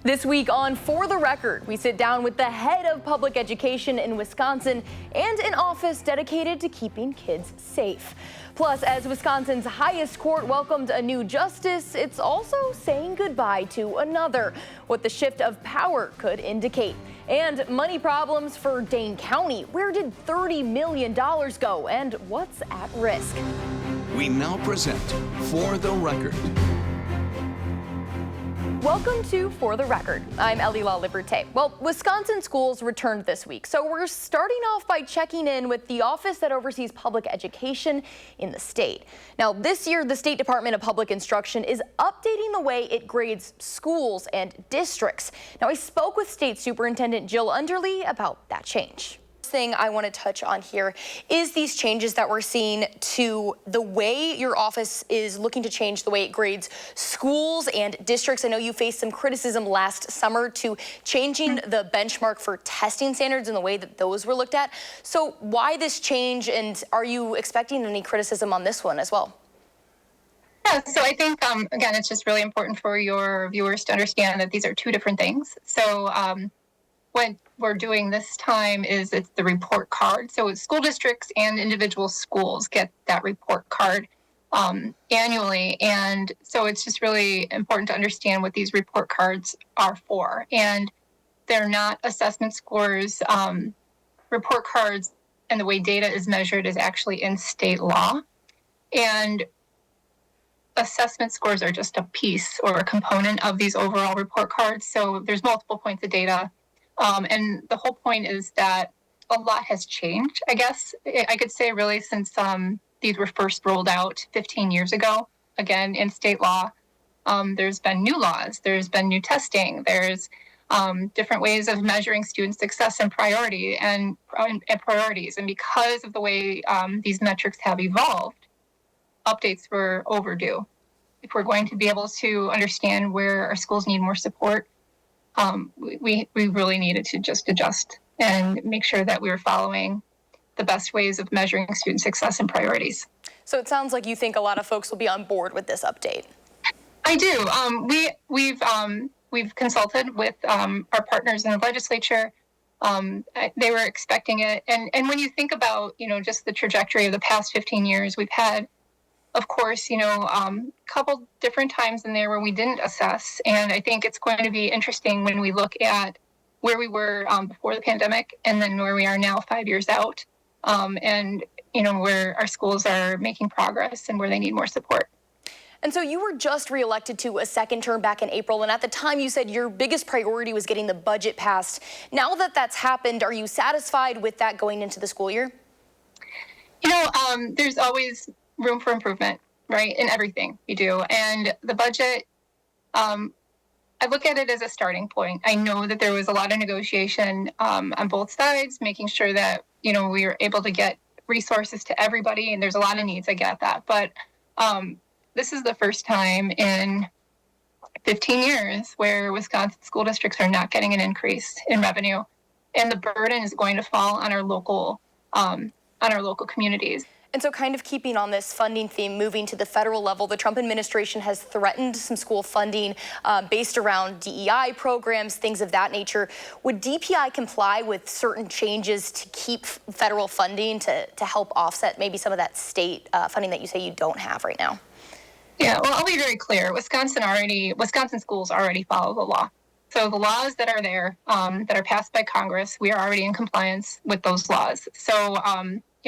This week on For the Record, we sit down with the head of public education in Wisconsin and an office dedicated to keeping kids safe. Plus, as Wisconsin's highest court welcomed a new justice, it's also saying goodbye to another, what the shift of power could indicate. And money problems for Dane County. Where did $30 million go, and what's at risk? We now present For the Record. Welcome to For the Record. I'm Elly Laliberte. Well, Wisconsin schools returned this week, so we're starting off by checking in with the office that oversees public education in the state. Now, this year, the State Department of Public Instruction is updating the way it grades schools and districts. Now, I spoke with State Superintendent Jill Underly about that change. Thing I want to touch on here is these changes that we're seeing to the way your office is looking to change the way it grades schools and districts. I know you faced some criticism last summer to changing the benchmark for testing standards and the way that those were looked at. So why this change, and are you expecting any criticism on this one as well? Yeah, so I think, again, it's just really important for your viewers to understand that these are two different things. So what we're doing this time is it's the report card. So school districts and individual schools get that report card annually. And so it's just really important to understand what these report cards are for. And they're not assessment scores. Report cards and the way data is measured is actually in state law. And assessment scores are just a piece or a component of these overall report cards. So there's multiple points of data. And the whole point is that a lot has changed, I guess. I could say really since these were first rolled out 15 years ago, again, in state law. There's been new laws, there's been new testing, there's different ways of measuring student success and priorities. And because of the way these metrics have evolved, updates were overdue. If we're going to be able to understand where our schools need more support, we really needed to just adjust and make sure that we were following the best ways of measuring student success and priorities. So it sounds like you think a lot of folks will be on board with this update. I do. We've consulted with our partners in the legislature. They were expecting it. And when you think about, just the trajectory of the past 15 years, we've had, of course, a couple different times in there where we didn't assess. And I think it's going to be interesting when we look at where we were before the pandemic and then where we are now 5 years out. And where our schools are making progress and where they need more support. And so you were just reelected to a second term back in April. And at the time you said your biggest priority was getting the budget passed. Now that that's happened, are you satisfied with that going into the school year? There's always room for improvement, right, in everything we do. And the budget, I look at it as a starting point. I know that there was a lot of negotiation on both sides, making sure that, we were able to get resources to everybody. And there's a lot of needs, I get that. But this is the first time in 15 years where Wisconsin school districts are not getting an increase in revenue. And the burden is going to fall on our local communities. And so kind of keeping on this funding theme, moving to the federal level, the Trump administration has threatened some school funding based around DEI programs, things of that nature. Would DPI comply with certain changes to keep federal funding to help offset maybe some of that state funding that you say you don't have right now? Yeah, well, I'll be very clear. Wisconsin schools already follow the law. So the laws that are there, that are passed by Congress, we are already in compliance with those laws. So,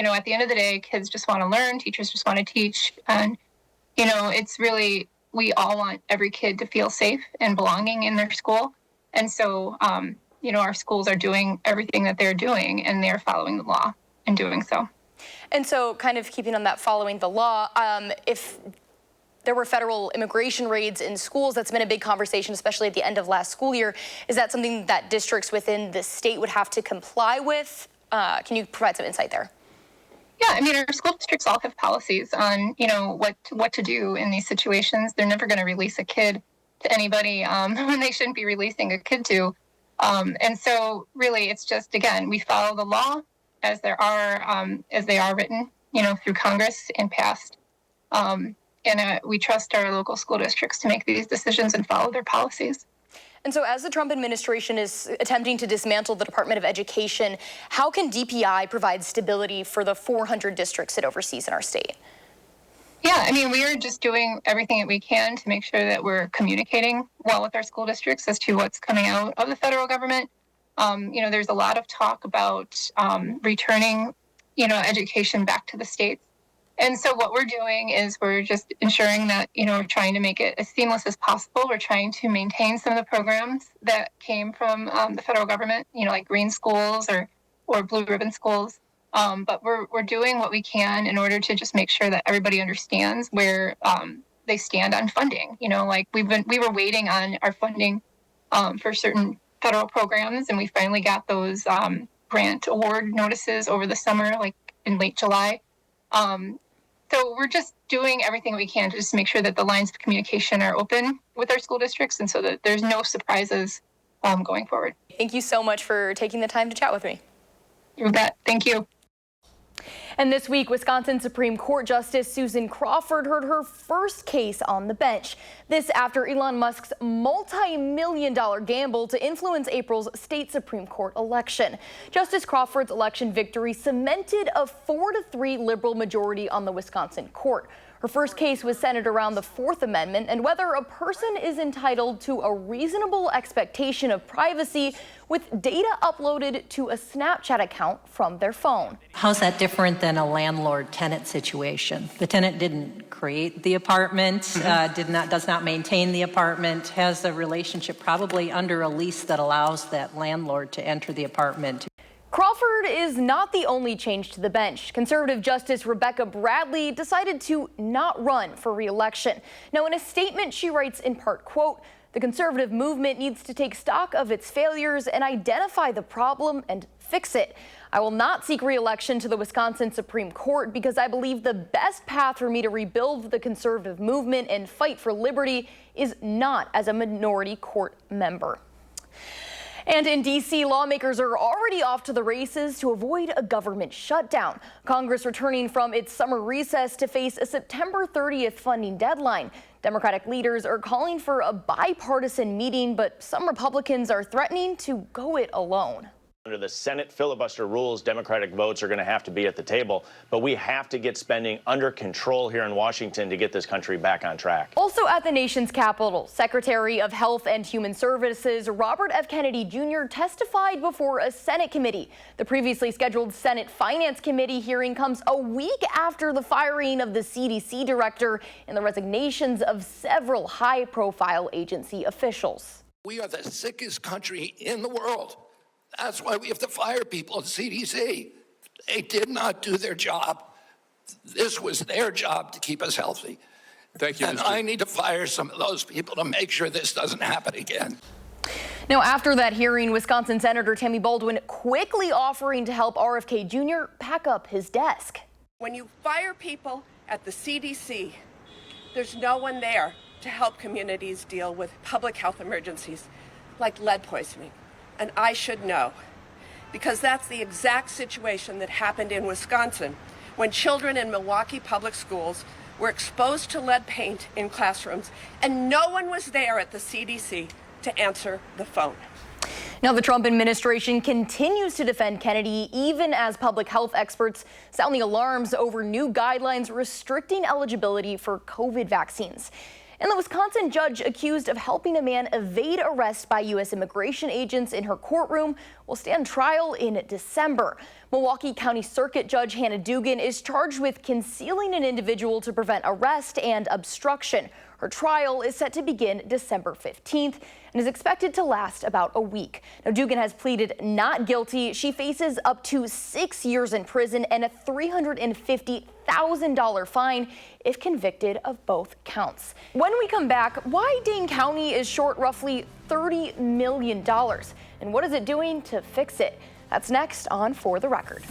at the end of the day, kids just want to learn, teachers just want to teach. And, it's really, we all want every kid to feel safe and belonging in their school. And so, our schools are doing everything that they're doing, and they're following the law and doing so. And so kind of keeping on that following the law, if there were federal immigration raids in schools, that's been a big conversation, especially at the end of last school year. Is that something that districts within the state would have to comply with? Can you provide some insight there? Yeah, our school districts all have policies on, what to do in these situations. They're never going to release a kid to anybody when they shouldn't be releasing a kid to. And so really, it's just, again, we follow the law as they are written, through Congress and passed. And we trust our local school districts to make these decisions and follow their policies. And so as the Trump administration is attempting to dismantle the Department of Education, how can DPI provide stability for the 400 districts it oversees in our state? Yeah, I mean, we are just doing everything that we can to make sure that we're communicating well with our school districts as to what's coming out of the federal government. There's a lot of talk about returning, education back to the states. And so what we're doing is we're just ensuring that, we're trying to make it as seamless as possible. We're trying to maintain some of the programs that came from the federal government, like green schools or blue ribbon schools. But we're doing what we can in order to just make sure that everybody understands where they stand on funding. We were waiting on our funding for certain federal programs, and we finally got those grant award notices over the summer, like in late July. So we're just doing everything we can to just make sure that the lines of communication are open with our school districts, and so that there's no surprises going forward. Thank you so much for taking the time to chat with me. You bet. Thank you. And this week, Wisconsin Supreme Court Justice Susan Crawford heard her first case on the bench. This after Elon Musk's multi-million-dollar gamble to influence April's state Supreme Court election. Justice Crawford's election victory cemented a 4-3 liberal majority on the Wisconsin court. Her first case was centered around the Fourth Amendment and whether a person is entitled to a reasonable expectation of privacy with data uploaded to a Snapchat account from their phone. How's that different than a landlord-tenant situation? The tenant didn't create the apartment, does not maintain the apartment, has a relationship probably under a lease that allows that landlord to enter the apartment. Crawford is not the only change to the bench. Conservative Justice Rebecca Bradley decided to not run for re-election. Now, in a statement, she writes in part, quote, "The conservative movement needs to take stock of its failures and identify the problem and fix it. I will not seek re-election to the Wisconsin Supreme Court because I believe the best path for me to rebuild the conservative movement and fight for liberty is not as a minority court member." And in D.C., lawmakers are already off to the races to avoid a government shutdown. Congress returning from its summer recess to face a September 30th funding deadline. Democratic leaders are calling for a bipartisan meeting, but some Republicans are threatening to go it alone. Under the Senate filibuster rules, Democratic votes are going to have to be at the table, but we have to get spending under control here in Washington to get this country back on track. Also at the nation's capital, Secretary of Health and Human Services Robert F. Kennedy Jr. testified before a Senate committee. The previously scheduled Senate Finance Committee hearing comes a week after the firing of the CDC director and the resignations of several high-profile agency officials. We are the sickest country in the world. That's why we have to fire people at CDC. They did not do their job. This was their job to keep us healthy. Thank you, and I need to fire some of those people to make sure this doesn't happen again. Now, after that hearing, Wisconsin Senator Tammy Baldwin quickly offering to help RFK Jr. pack up his desk. When you fire people at the CDC, there's no one there to help communities deal with public health emergencies like lead poisoning. And I should know, because that's the exact situation that happened in Wisconsin when children in Milwaukee public schools were exposed to lead paint in classrooms, and no one was there at the CDC to answer the phone. Now, the Trump administration continues to defend Kennedy, even as public health experts sound the alarms over new guidelines restricting eligibility for COVID vaccines. And the Wisconsin judge accused of helping a man evade arrest by U.S. immigration agents in her courtroom will stand trial in December. Milwaukee County Circuit Judge Hannah Dugan is charged with concealing an individual to prevent arrest and obstruction. Her trial is set to begin December 15th and is expected to last about a week. Now, Dugan has pleaded not guilty. She faces up to 6 years in prison and a $350,000 fine if convicted of both counts. When we come back, why Dane County is short roughly $30 million and what is it doing to fix it? That's next on For the Record.